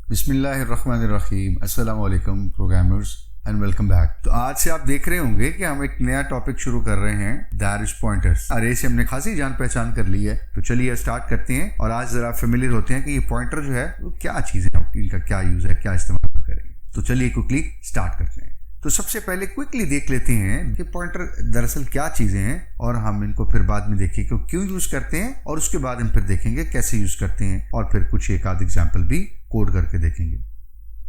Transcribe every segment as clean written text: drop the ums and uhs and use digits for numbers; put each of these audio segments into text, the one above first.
बिस्मिल्लाहिर्रहमानिर्रहीम। अस्सलाम वालेकुम प्रोग्रामर्स एंड वेलकम बैक। तो आज से आप देख रहे होंगे कि हम एक नया टॉपिक शुरू कर रहे हैं, दैट इज पॉइंटर्स। अरे से हमने खासी जान पहचान कर ली है, तो चलिए स्टार्ट करते हैं। और आज जरा फेमिलियर होते हैं कि ये पॉइंटर जो है वो क्या चीज़ है, इनका क्या यूज है, क्या इस्तेमाल करेंगे। तो चलिए क्विकली स्टार्ट करते हैं। तो सबसे पहले क्विकली देख लेते हैं कि पॉइंटर दरअसल क्या चीज़ें हैं, और हम इनको फिर बाद में देखेंगे कि क्यों यूज़ करते हैं, और उसके बाद हम फिर देखेंगे कैसे यूज़ करते हैं, और फिर कुछ एक आध एग्जाम्पल भी कोड करके देखेंगे।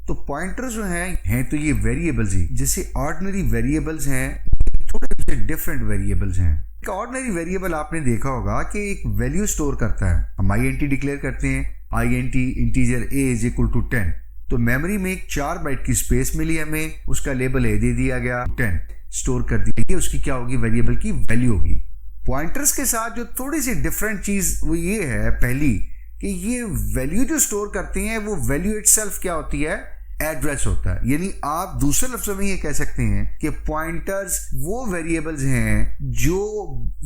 तो पॉइंटर जो हैं तो ये वेरिएबल्स ही, जैसे ऑर्डिनरी वेरिएबल्स हैं, थोड़े से डिफरेंट वेरिएबल्स हैं। एक ऑर्डिनरी वेरिएबल आपने देखा होगा कि एक वैल्यू स्टोर करता है। हम INT डिक्लेयर करते हैं, INT integer a is equal to 10। तो मेमोरी में एक 4 बाइट की स्पेस मिली हमें, उसका लेबल a दे दिया गया, 10 स्टोर कर दी गई। उसकी क्या होगी, वेरिएबल की वैल्यू होगी। पॉइंटर्स के साथ जो थोड़ी सी डिफरेंट चीज वो ये है, पहली कि ये वैल्यू जो स्टोर करती हैं वो वैल्यू इटसेल्फ क्या होती है, एड्रेस होता है। यानी आप दूसरे लफ्जों में ये कह सकते हैं कि पॉइंटर्स वो वेरिएबल्स हैं जो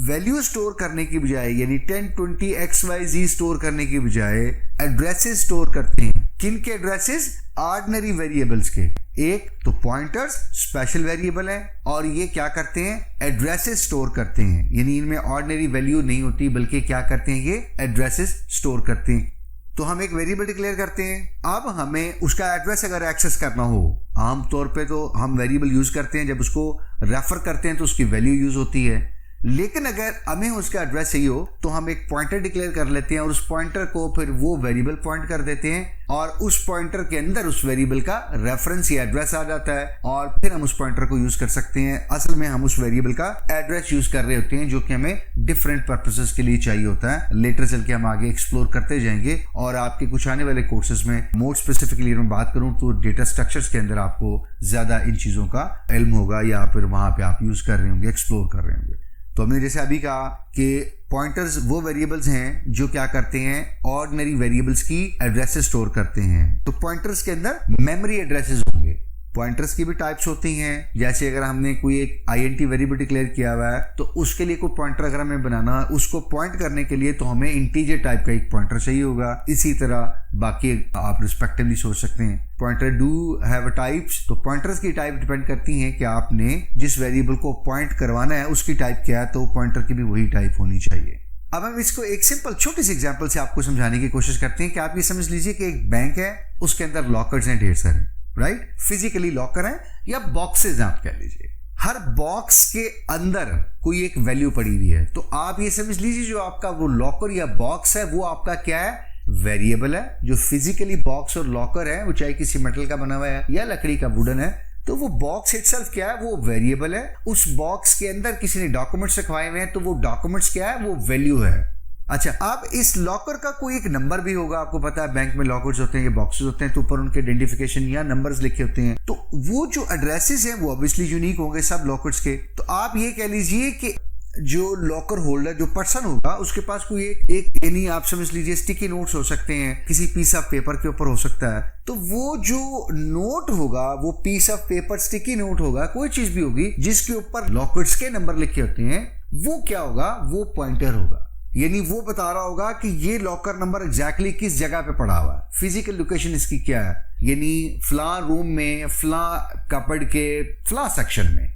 वैल्यू स्टोर करने की बजाय, यानी 10, 20, XYZ स्टोर करने की बजाय एड्रेसेस स्टोर करते हैं। किन के एड्रेसेस, ऑर्डिनरी वेरिएबल्स के। एक तो पॉइंटर्स स्पेशल वेरिएबल है, और ये क्या करते हैं, एड्रेसेस स्टोर करते हैं। यानी इनमें ऑर्डिनरी वैल्यू नहीं होती, बल्कि क्या करते हैं, ये एड्रेसेस स्टोर करते हैं। तो हम एक वेरिएबल डिक्लेयर करते हैं, अब हमें उसका एड्रेस अगर एक्सेस करना हो, आमतौर पे तो हम वेरिएबल यूज करते हैं, जब उसको रेफर करते हैं तो उसकी वैल्यू यूज होती है। लेकिन अगर हमें उसका एड्रेस चाहिए हो तो हम एक पॉइंटर डिक्लेयर कर लेते हैं, और उस पॉइंटर को फिर वो वेरिएबल पॉइंट कर देते हैं, और उस पॉइंटर के अंदर उस वेरिएबल का रेफरेंस या एड्रेस आ जाता है, और फिर हम उस पॉइंटर को यूज कर सकते हैं। असल में हम उस वेरिएबल का एड्रेस यूज कर रहे होते हैं, जो कि हमें डिफरेंट पर्पसेस के लिए चाहिए होता है। लेटर चल के हम आगे एक्सप्लोर करते जाएंगे, और आपके कुछ आने वाले कोर्सेज में मोर स्पेसिफिकली मैं बात करूं तो डेटा स्ट्रक्चर्स के अंदर आपको ज्यादा इन चीजों का इल्म होगा, या फिर वहां पे आप यूज कर रहे होंगे, एक्सप्लोर कर रहे होंगे। तो हमने जैसे अभी कहा कि पॉइंटर्स वो वेरिएबल्स हैं जो क्या करते हैं, ऑर्डिनरी वेरिएबल्स की एड्रेसेस स्टोर करते हैं। तो पॉइंटर्स के अंदर मेमोरी एड्रेसेस होंगे। पॉइंटर्स की भी टाइप्स होती हैं, जैसे अगर हमने कोई एक INT वेरिएबल डिक्लेयर किया हुआ है, तो उसके लिए कोई पॉइंटर अगर हमें बनाना है, उसको पॉइंट करने के लिए तो हमें इंटीजर टाइप का एक पॉइंटर चाहिए होगा। इसी तरह बाकी आप रिस्पेक्टिवली सोच सकते हैं। पॉइंटर डू हैव टाइप्स, तो पॉइंटर्स की टाइप डिपेंड करती हैं कि आपने जिस वेरिएबल को पॉइंट करवाना है उसकी टाइप क्या है, तो पॉइंटर की भी वही टाइप होनी चाहिए। अब हम इसको एक सिंपल छोटी सी एग्जांपल से आपको समझाने की कोशिश करते हैं कि आप ये समझ लीजिए कि एक बैंक है, उसके अंदर लॉकर्स हैं ढेर सारे, राइट। फिजिकली लॉकर है या बॉक्सेस आप कह लीजिए। हर बॉक्स के अंदर कोई एक वैल्यू पड़ी हुई है। तो आप ये समझ लीजिए जो आपका वो लॉकर या बॉक्स है वो आपका क्या है, वेरिएबल है। जो फिजिकली बॉक्स और लॉकर है, वो चाहे किसी मेटल का बना हुआ है या लकड़ी का, वुडन है, तो वो बॉक्स इटसेल्फ क्या है, वो वेरिएबल है। उस बॉक्स के अंदर किसी ने डॉक्यूमेंट्स रखवाए हुए हैं, तो वो डॉक्यूमेंट्स क्या है, वो वैल्यू है। अच्छा, अब इस लॉकर का कोई एक नंबर भी होगा। आपको पता है बैंक में लॉकर्स होते हैं, ये बॉक्सेस होते हैं, तो ऊपर उनके आइडेंटिफिकेशन या नंबर्स लिखे होते हैं। तो वो जो एड्रेसेस हैं वो ऑब्वियसली यूनिक होंगे सब लॉकर्स के। तो आप ये कह लीजिए कि जो लॉकर होल्डर, जो पर्सन होगा, उसके पास कोई एक यानी आप समझ लीजिए स्टिकी नोट्स हो सकते हैं, किसी पीस ऑफ पेपर के ऊपर हो सकता है। तो वो जो नोट होगा, वो piece of paper, sticky note होगा, कोई चीज भी होगी जिसके ऊपर लॉकर्स के नंबर लिखे होते हैं, वो क्या होगा, वो पॉइंटर होगा। यानी वो बता रहा होगा कि ये लॉकर नंबर एग्जैक्टली किस जगह पे पड़ा हुआ है, फिजिकल लोकेशन इसकी क्या है। यानी फ्ला रूम में, फ्ला कपड़ के फ्ला सेक्शन में।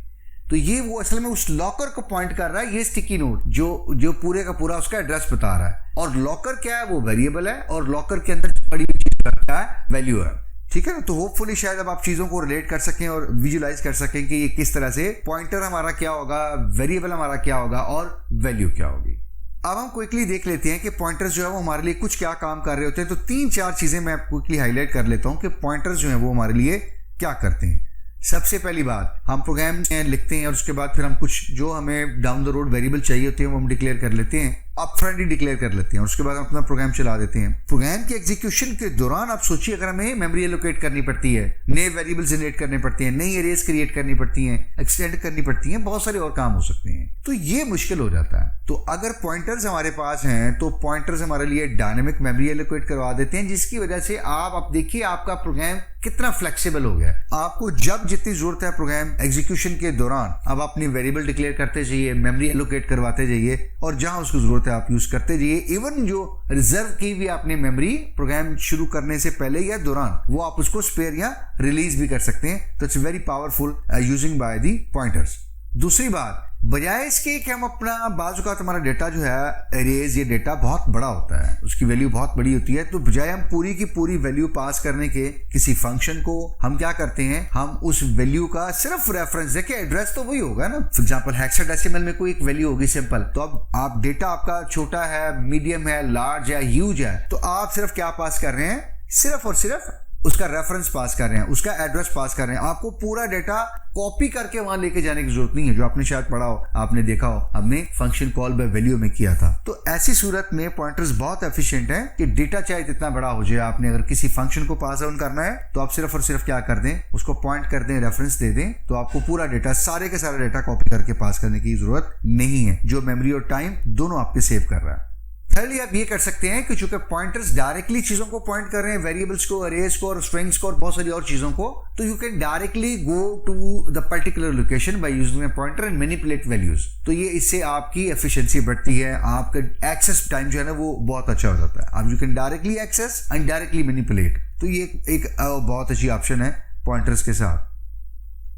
तो ये वो असल में उस लॉकर को पॉइंट कर रहा है, ये स्टिकी नोट जो पूरे का पूरा उसका एड्रेस बता रहा है। और लॉकर क्या है, वो वेरिएबल है, और लॉकर के अंदर पड़ी हुई चीज क्या है, वैल्यू है। ठीक है ना। तो होपफुली शायद अब आप चीजों को रिलेट कर सकें और विजुलाइज कर सकें कि ये किस तरह से पॉइंटर हमारा क्या होगा, वेरिएबल हमारा क्या होगा, और वैल्यू क्या होगी। अब हम क्विकली देख लेते हैं कि पॉइंटर्स जो है वो हमारे लिए कुछ क्या काम कर रहे होते हैं। तो 3-4 चीजें मैं क्विकली हाईलाइट कर लेता हूं कि पॉइंटर्स जो है वो हमारे लिए क्या करते हैं। सबसे पहली बात, हम प्रोग्राम लिखते हैं, और उसके बाद फिर हम कुछ जो हमें डाउन द रोड वेरिएबल चाहिए होते हैं वो हम डिक्लेयर कर लेते हैं, अपफ्रंट ही डिक्लेयर कर लेते हैं, और उसके बाद हम अपना प्रोग्राम चला देते हैं। प्रोग्राम के एग्जीक्यूशन के दौरान आप सोचिए, अगर हमें मेमोरी एलोकेट करनी पड़ती है, नए वेरिएबल जनरेट करने पड़ते हैं, नई एरेज क्रिएट करनी पड़ती हैं, एक्सटेंड करनी पड़ती हैं, बहुत सारे और काम हो सकते हैं, तो ये मुश्किल हो जाता है। तो अगर पॉइंटर्स हमारे पास हैं, तो पॉइंटर्स हमारे लिए डायनेमिक मेमोरी एलोकेट करवा देते हैं, जिसकी वजह से आप अब देखिए आपका प्रोग्राम कितना फ्लेक्सिबल हो गया। आपको जब जितनी जरूरत है प्रोग्राम एग्जीक्यूशन के दौरान, अब अपनी वेरिएबल डिक्लेयर करते जाइए, मेमोरी एलोकेट करवाते जाइए, और जहां उसको जरूरत जरूरत है आप यूज करते जाइए। इवन जो रिजर्व की भी आपने मेमोरी प्रोग्राम शुरू करने से पहले या दौरान, वो आप उसको स्पेयर या रिलीज भी कर सकते हैं। तो it's very powerful using by the pointers. दूसरी बात, बजाय इसके कि हम अपना बाजू का हमारा डेटा जो है अरेज, ये डेटा बहुत बड़ा होता है, उसकी वैल्यू बहुत बड़ी होती है, तो बजाय हम पूरी की पूरी वैल्यू पास करने के किसी फंक्शन को, हम क्या करते हैं, हम उस वैल्यू का सिर्फ रेफरेंस, देखिए एड्रेस तो वही होगा ना। फॉर एग्जांपल हेक्साडेसिमल में कोई एक वैल्यू होगी सिंपल, तो अब आप डेटा आपका छोटा है, मीडियम है, लार्ज है, ह्यूज है, तो आप सिर्फ क्या पास कर रहे हैं, सिर्फ और सिर्फ उसका रेफरेंस पास कर रहे हैं, उसका एड्रेस पास कर रहे हैं। आपको पूरा डेटा कॉपी करके वहां लेके जाने की जरूरत नहीं है, जो आपने शायद पढ़ा हो, आपने देखा हो, हमने फंक्शन कॉल बाय वैल्यू में किया था। तो ऐसी सूरत में पॉइंटर्स बहुत एफिशिएंट है कि डेटा चाहे जितना बड़ा हो जाए, आपने अगर किसी फंक्शन को पास ऑन करना है तो आप सिर्फ और सिर्फ क्या कर दें, उसको पॉइंट कर दें, रेफरेंस दे दें, तो आपको पूरा डेटा, सारे के सारा डेटा कॉपी करके पास करने की जरूरत नहीं है, जो मेमोरी और टाइम दोनों आपके सेव कर रहा है। पहले आप ये कर सकते हैं कि चूंकि पॉइंटर्स डायरेक्टली चीजों को पॉइंट कर रहे हैं, वेरिएबल्स को, अरेज को और स्ट्रिंग्स को और बहुत सारी और चीजों को, तो you can directly go to the particular location by using a pointer and manipulate values. तो ये इससे आपकी एफिशिएंसी बढ़ती है, आपका एक्सेस टाइम जो है ना वो बहुत अच्छा हो जाता है। आप you can directly access and directly manipulate, तो ये एक बहुत अच्छी ऑप्शन है पॉइंटर्स के साथ।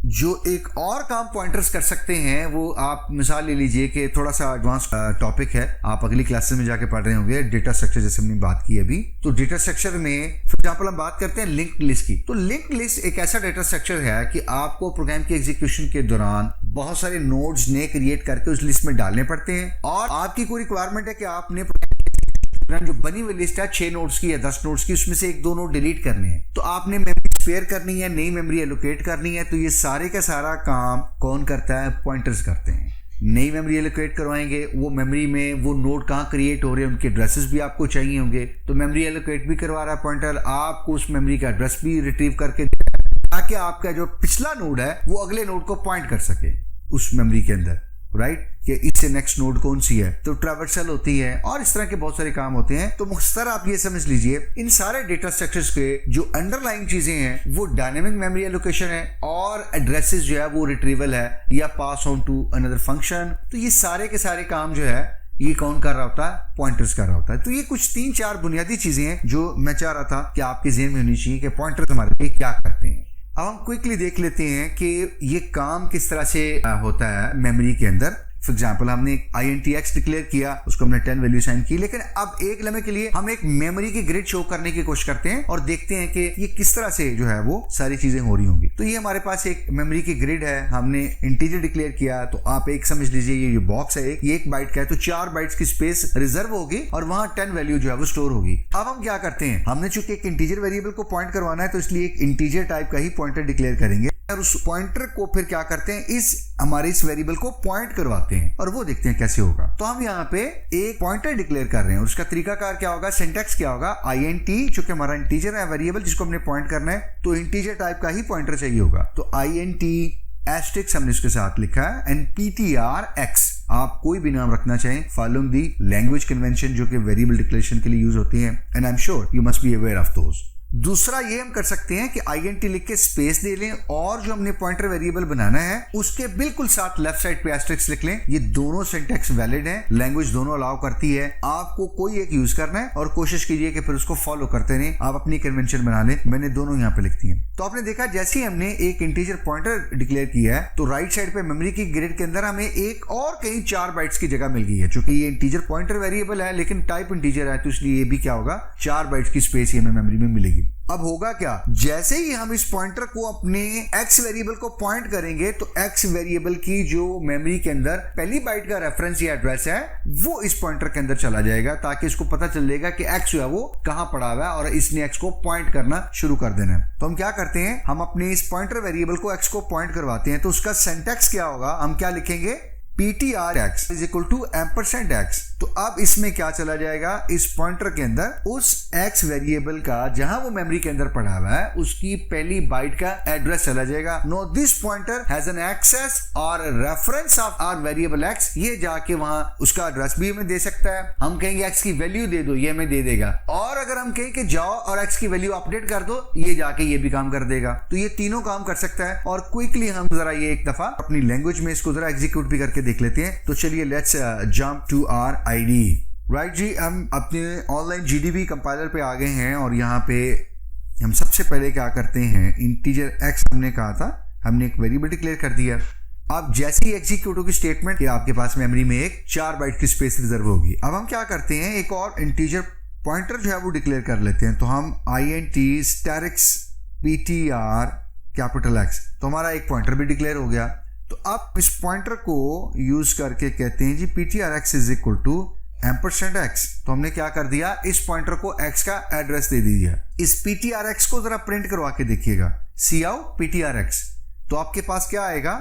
जो एक और काम पॉइंटर्स कर सकते हैं, वो आप मिसाल ले लीजिए कि थोड़ा सा एडवांस टॉपिक है, आप अगली क्लासेस में जाके पढ़ रहे होंगे, डेटा स्ट्रक्चर जैसे हमने बात की अभी। तो डेटा स्ट्रक्चर में फॉर एग्जांपल हम बात करते हैं लिंक्ड लिस्ट की। तो लिंक्ड लिस्ट एक ऐसा डेटा स्ट्रक्चर है कि आपको प्रोग्राम के एग्जीक्यूशन के दौरान बहुत सारे नोड्स नए क्रिएट करके उस लिस्ट में डालने पड़ते हैं, और आपकी कोई रिक्वायरमेंट है कि आपने जो बनी हुई लिस्ट है 6 नोड्स की या 10 नोड्स की, उसमें से 1-2 नोड डिलीट करने हैं, तो आपने मेमोरी स्पेयर करनी है, नई मेमोरी एलोकेट करनी है। तो ये सारे का सारा काम कौन करता है, पॉइंटर्स करते हैं। नई मेमोरी एलोकेट करवाएंगे, वो मेमोरी में वो नोड कहाँ क्रिएट हो रहे हैं, उनके एड्रेसेस भी आपको चाहिए होंगे, तो मेमोरी एलोकेट भी करवा रहा है पॉइंटर, आपको उस मेमोरी का एड्रेस भी रिट्रीव करके, ताकि आपका जो पिछला नोड है वो अगले नोड को पॉइंट कर सके उस मेमोरी के अंदर, राइट, कि इससे नेक्स्ट नोड कौन सी है, तो ट्रैवर्सल होती है, और इस तरह के बहुत सारे काम होते हैं। तो मुख्तसर आप ये समझ लीजिए, इन सारे डेटा स्ट्रक्चर्स के जो अंडरलाइंग चीजें हैं वो डायनेमिक मेमोरी एलोकेशन है, और एड्रेसेस जो है वो रिट्रीवल है या pass on to another function. तो ये सारे के सारे काम जो है ये कौन कर रहा होता है, पॉइंटर्स कर रहा होता है। तो ये कुछ 3-4 बुनियादी चीजें हैं जो मैं चाह रहा था कि आपके ज़हन में होनी चाहिए कि पॉइंटर्स हमारे लिए क्या करते हैं। अब हम क्विकली देख लेते हैं कि ये काम किस तरह से होता है मेमोरी के अंदर। फॉर एग्जाम्पल हमने INTX डिक्लेयर किया, उसको हमने 10 वैल्यू साइन की, लेकिन अब एक लम्हे के लिए हम एक मेमोरी की ग्रिड शो करने की कोशिश करते हैं और देखते हैं कि ये किस तरह से जो है वो सारी चीजें हो रही होंगी। तो ये हमारे पास एक मेमोरी की ग्रिड है, हमने इंटीजर डिक्लेयर किया, तो आप एक समझ लीजिए ये जो बॉक्स है ये 1 बाइट का है, तो 4 बाइट्स की स्पेस रिजर्व होगी और वहां 10 वैल्यू जो है वो स्टोर होगी। अब हम क्या करते हैं, हमने चूंकि एक इंटीजर वेरिएबल को पॉइंट करवाना है, तो इसलिए एक इंटीजर टाइप का ही पॉइंटर डिक्लेयर करेंगे, और उस पॉइंटर को फिर क्या करते हैं, इस वेरिएबल को पॉइंट करवाते हैं, और वो देखते हैं कैसे होगा। तो हम यहाँ पे एक पॉइंटर डिक्लेयर कर रहे हैं, और उसका तरीकाकार क्या होगा, सिंटैक्स क्या होगा, INT, चूंकि हमारा इंटीजर है वेरिएबल जिसको हमने पॉइंट करना है, तो इंटीजर टाइप का ही पॉइंटर चाहिए होगा। तो INT एस्टेरिस्क हमने इसके साथ लिखा है, एंड PTRX, आप कोई भी नाम रखना चाहें, फॉलोइंग दी लैंग्वेज कन्वेंशन जो कि वेरिएबल डिक्लेरेशन के लिए यूज होती है, and I am sure you must be aware of those. दूसरा ये हम कर सकते हैं कि INT लिख के स्पेस दे लें, और जो हमने पॉइंटर वेरिएबल बनाना है उसके बिल्कुल साथ लेफ्ट साइड पे एस्टेरिस्क लिख लें। ये दोनों सिंटैक्स वैलिड है, लैंग्वेज दोनों अलाउ करती है, आपको कोई एक यूज करना है और कोशिश कीजिए कि फिर उसको फॉलो करते रहें, आप अपनी कन्वेंशन बना लें। मैंने दोनों यहाँ पे लिख दी है। तो आपने देखा जैसे ही हमने एक इंटीजर पॉइंटर डिक्लेयर किया है, तो राइट साइड पे मेमोरी की ग्रिड के अंदर हमें एक और कहीं 4 बाइट्स की जगह मिल गई है। चूंकि ये इंटीजर पॉइंटर वेरिएबल है लेकिन टाइप इंटीजर है, तो इसलिए ये भी क्या होगा, 4 बाइट्स की स्पेस हमें मेमोरी में मिलेगी। अब होगा क्या, जैसे ही हम इस पॉइंटर को अपने x वेरिएबल को पॉइंट करेंगे, तो x वेरिएबल की जो मेमोरी के अंदर पहली बाइट का रेफरेंस या एड्रेस है वो इस पॉइंटर के अंदर चला जाएगा, ताकि इसको पता चल जाएगा कि x जो है वो कहां पड़ा हुआ है, और इसने x को पॉइंट करना शुरू कर देना है। तो हम क्या करते हैं, हम अपने इस पॉइंटर वेरिएबल को x को पॉइंट करवाते हैं, तो उसका सिंटैक्स क्या होगा, हम क्या लिखेंगे, PTRX is equal to %x। तो अब इसमें क्या चला जाएगा, इस पॉइंटर के अंदर उस x वेरिएबल का जहां वो मेमोरी के अंदर पड़ा हुआ है उसकी पहली बाइट का एड्रेस चला जाएगा। No this pointer has an access और reference of our variable x, ये जाके वहां उसका एड्रेस भी हमें दे सकता है। हम कहेंगे x की वैल्यू दे दो, ये हमें दे देगा, और अगर हम कहें कि जाओ और x की वैल्यू अपडेट कर दो, ये जाके ये भी काम कर देगा। तो ये तीनों काम कर सकता है। और क्विकली हम जरा ये एक दफा अपनी लैंग्वेज में इसको जरा एग्जीक्यूट भी करके देख लेते हैं। तो चलिए let's jump to our ID. Right जी, हम अपने ऑनलाइन जीडीबी कंपाइलर पे आ गए हैं और यहाँ पे हम सबसे पहले क्या करते हैं, इंटीजर x हमने कहा था, हमने एक वेरिएबल डिक्लेयर कर दिया। अब जैसे ही एग्जीक्यूट होगी स्टेटमेंट, आपके पास मेमोरी में एक 4 बाइट की स्पेस रिजर्व होगी। अब हम क्या करते हैं, एक और इंटीजर पॉइंटर जो है वो डिक्लेयर कर लेते हैं। तो हम int starix ptr capital X, तो हमारा एक पॉइंटर भी डिक्लेयर हो गया। तो अब इस पॉइंटर को यूज करके कहते हैं जी ptrx is equal to $x। तो हमने क्या कर दिया, इस पॉइंटर को x का एड्रेस दे दिया। इस ptrx को जरा प्रिंट करवा के देखिएगा, cout ptrx, तो आपके पास क्या आएगा,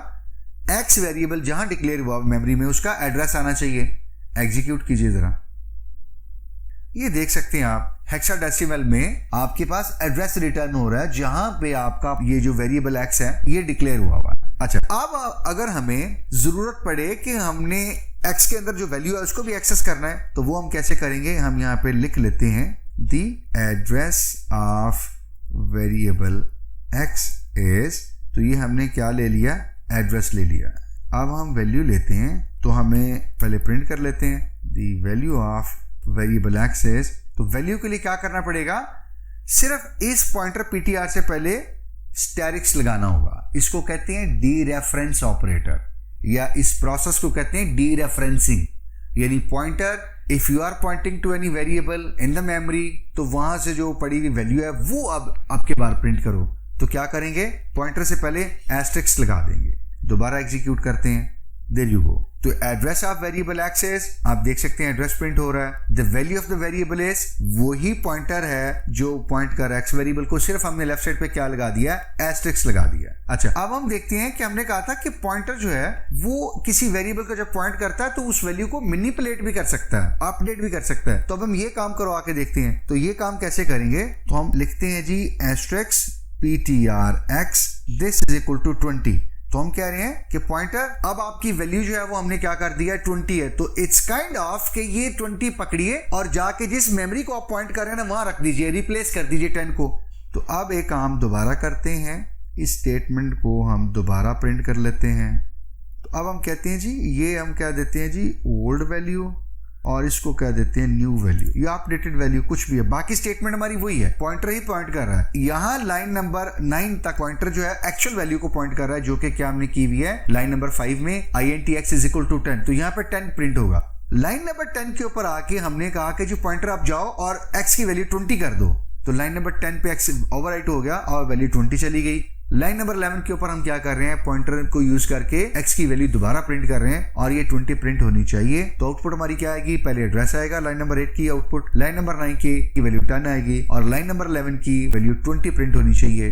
x वेरिएबल जहां डिक्लेयर हुआ मेमोरी में उसका एड्रेस आना चाहिए। एग्जीक्यूट कीजिए जरा, ये देख सकते हैं आप हेक्साडेसिमल में आपके पास एड्रेस रिटर्न हो रहा है जहां पे आपका ये जो वेरिएबल x है ये डिक्लेयर हुआ है। अच्छा, अब अगर हमें जरूरत पड़े कि हमने x के अंदर जो वैल्यू है उसको भी एक्सेस करना है, तो वो हम कैसे करेंगे, हम यहाँ पे लिख लेते हैं the address of variable x is, तो ये हमने क्या ले लिया, एड्रेस ले लिया। अब हम वैल्यू लेते हैं, तो हमें पहले प्रिंट कर लेते हैं the value of variable x is. तो वैल्यू के लिए क्या करना पड़ेगा, सिर्फ इस पॉइंटर ptr से पहले स्टैरिक्स लगाना होगा। इसको कहते हैं डी रेफरेंस ऑपरेटर, या इस प्रोसेस को कहते हैं डी रेफरेंसिंग। यानी pointer, if you are pointing to any variable in the memory, तो वहां से जो पड़ी हुई वैल्यू है वो अब आपके बार प्रिंट करो। तो क्या करेंगे, पॉइंटर से पहले एस्टेरिक्स लगा देंगे। दोबारा एग्जीक्यूट करते हैं, देयर यू गो। तो address of variable x is, आप देख सकते हैं एड्रेस प्रिंट हो रहा है। The value of the variable is, वही पॉइंटर है जो पॉइंट कर रहा है x वेरिएबल को, सिर्फ हमने लेफ्ट साइड पे क्या लगा दिया, एस्टेरिक्स लगा दिया। अच्छा, अब हम देखते हैं कि हमने कहा था कि पॉइंटर जो है वो किसी वेरिएबल को जब पॉइंट करता है तो उस वैल्यू को मैनिपुलेट भी कर सकता है, अपडेट भी कर सकता है। तो अब हम ये काम करवा के देखते हैं। तो ये काम कैसे करेंगे, तो हम लिखते हैं जी asterisk ptrx this is equal to 20। तो हम कह रहे हैं कि पॉइंटर, अब आपकी वैल्यू जो है वो हमने क्या कर दिया, 20 है। तो इट्स काइंड ऑफ कि ये 20 पकड़िए और जाके जिस मेमोरी को आप पॉइंट कर रहे हैं ना वहां रख दीजिए, रिप्लेस कर दीजिए 10 को। तो अब एक काम दोबारा करते हैं, इस स्टेटमेंट को हम दोबारा प्रिंट कर लेते हैं। तो अब हम कहते हैं जी, ये हम क्या देते हैं जी, ओल्ड वैल्यू, और इसको क्या देते हैं, न्यू वैल्यू या अपडेटेड वैल्यू, कुछ भी है। बाकी स्टेटमेंट हमारी वही है, पॉइंटर ही पॉइंट कर रहा है। यहाँ लाइन नंबर 9 तक पॉइंटर जो है एक्चुअल वैल्यू को पॉइंट कर रहा है, जो कि क्या हमने की हुई है लाइन नंबर 5 में int x is equal to 10। तो यहाँ पे 10 प्रिंट होगा। लाइन नंबर 10 के ऊपर आके हमने कहा कि जो पॉइंटर आप जाओ और x की वैल्यू 20 कर दो। तो लाइन नंबर 10 पे x ओवरराइट हो गया और वैल्यू 20 चली गई। लाइन नंबर 11 के ऊपर हम क्या कर रहे हैं, पॉइंटर को यूज करके x की वैल्यू दोबारा प्रिंट कर रहे हैं और ये 20 प्रिंट होनी चाहिए। तो आउटपुट हमारी क्या आएगी, पहले एड्रेस आएगा, लाइन नंबर 8 की आउटपुट, लाइन नंबर 9 की वैल्यू 10 आएगी और लाइन नंबर 11 की वैल्यू 20 प्रिंट होनी चाहिए।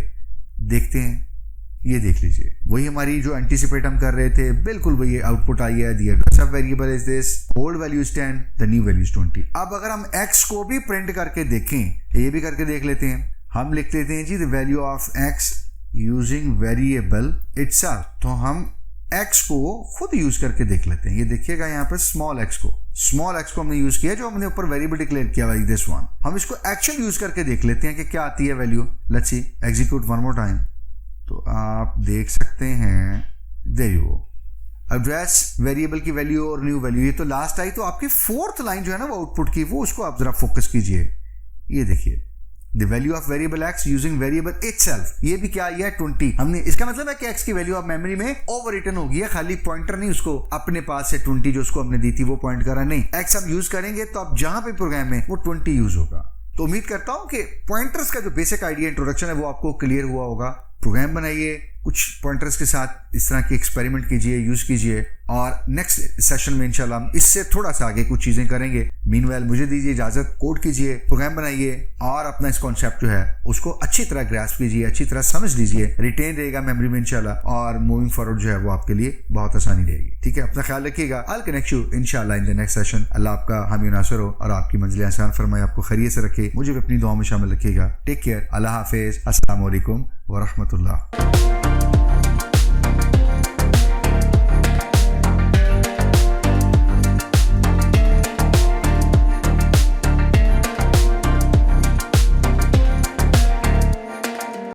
देखते हैं, ये देख लीजिए, वही हमारी जो एंटीसिपेट हम कर रहे थे, बिल्कुल वही आउटपुट आई है। The address of variable is this, old value is 10, the new value is 20। अब अगर हम x को भी प्रिंट करके देखें, ये भी करके देख लेते हैं। हम लिख लेते हैं जी the value of x using variable itself. तो हम x को खुद यूज करके देख लेते हैं। ये देखिएगा यहाँ पे स्मॉल x को हमने यूज किया, जो हमने ऊपर वेरिएबल डिक्लेयर किया लाइक दिस वन। हम इसको एक्चुअल यूज करके देख लेते हैं कि क्या आती है value. Let's see, execute one more time. तो आप देख सकते हैं, there you go, address variable की वैल्यू और न्यू वैल्यू, ये तो लास्ट आई। तो आपकी 4th लाइन जो है ना वो आउटपुट की, वो उसको आप जरा फोकस कीजिए। ये देखिए, the value of variable x using variable itself, ये भी क्या आई है, 20। हमने, इसका मतलब है कि x की वैल्यू अब मेमोरी में ओवर रिटर्न होगी है, खाली पॉइंटर नहीं उसको अपने पास से 20 जो उसको हमने दी थी वो पॉइंट करा नहीं। x हम यूज करेंगे तो अब जहां पे प्रोग्राम है वो 20 यूज होगा। तो उम्मीद करता हूं कि पॉइंटर्स का जो बेसिक आइडिया इंट्रोडक्शन है वो आपको क्लियर हुआ होगा। प्रोग्राम बनाइए, कुछ पॉइंटर्स के साथ इस तरह की एक्सपेरिमेंट कीजिए, यूज कीजिए, और नेक्स्ट सेशन में इंशाल्लाह हम इससे थोड़ा सा आगे कुछ चीजें करेंगे। मीनवाइल मुझे दीजिए इजाजत, कोड कीजिए, प्रोग्राम बनाइए और अपना इस कॉन्सेप्ट जो है उसको अच्छी तरह ग्रास्प कीजिए, अच्छी तरह समझ लीजिए, रिटेन रहेगा मेमोरी में इंशाल्लाह, और मूविंग फॉरवर्ड जो है वो आपके लिए बहुत आसानी रहेगी। ठीक है, अपना ख्याल रखिएगा। आई विल कनेक्ट यू इंशाल्लाह इन द नेक्स्ट सेशन। अल्लाह आपका हामी नासर हो और आपकी मंजिलें आसान फरमाए, आपको खैरियत से रखे, मुझे भी अपनी दुआ में शामिल रखिएगा। टेक केयर, अल्लाह हाफिज, अस्सलाम वालेकुम व रहमतुल्लाह।